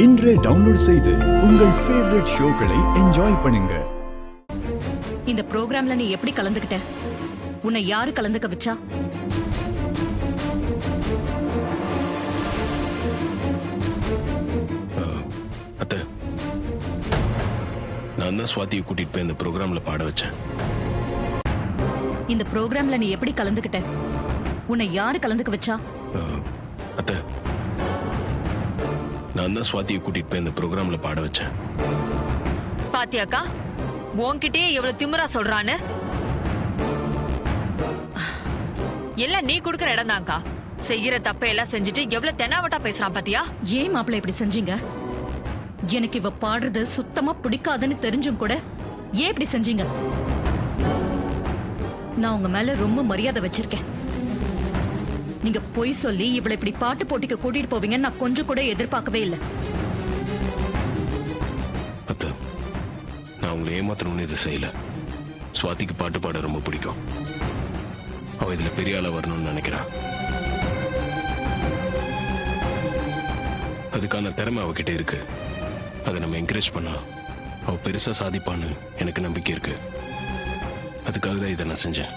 இன்றே டவுன்லோட் செய்து உங்கள் ஃபேவரட் ஷோக்களை என்ஜாய் பண்ணுங்க. இந்த ப்ரோக்ராம்ல நீ எப்படி கலந்துக்கிட்ட? உன்னை யாரு கலந்துக்க வச்சா? அத்தை, நான் தான் சுவாதியை கூட்டிட்டு போய் இந்த ப்ரோக்ராம்ல பாட வச்சேன். இந்த ப்ரோக்ராம்ல நீ எப்படி கலந்துக்கிட்ட? உன்னை யாரு கலந்துக்க வச்சா? அத்தை, நான் தான் சுவாதியை கூட்டிட்டு போய் இந்த ப்ரோக்ராம்ல பாட வச்சேன். பாத்தியாக்கா, உன்கிட்டயே எவ்வளவு திமிரா சொல்றான்னு. எல்லாம் நீ குடுக்கற இடம் தான்க்கா. செய்யற தப்ப எல்லாம் செஞ்சுட்டு எவ்வளவு தெனாவட்டா பேசுறான் பாத்தியா? ஏன் மாப்பிள்ள இப்படி செஞ்சீங்க? எனக்கு இவ பாடுறது சுத்தமா பிடிக்காதுன்னு தெரிஞ்சும் கூட ஏன் இப்படி செஞ்சீங்க? நான் உங்க மேல ரொம்ப மரியாதை வச்சிருக்கேன். நீங்க பொய் சொல்லி இவளை இப்படி பாட்டு போட்டிக்கு கூட்டிட்டு போவீங்கன்னு நான் கொஞ்சம் கூட எதிர்பார்க்கவே இல்லை. அத்தை, நான் உங்களை ஏமாத்தணும்னு இது செய்யல. சுவாதிக்கு பாட்டு பாட ரொம்ப பிடிக்கும். அவ இதுல பெரிய ஆளா வரணும்னு நினைக்கிறா. அதுக்கான திறமை அவகிட்ட இருக்கு. அதை நம்ம என்கரேஜ் பண்ணா அவ பெருசா சாதிப்பான்னு எனக்கு நம்பிக்கை இருக்கு. அதுக்காக தான் இதை நான் செஞ்சேன்.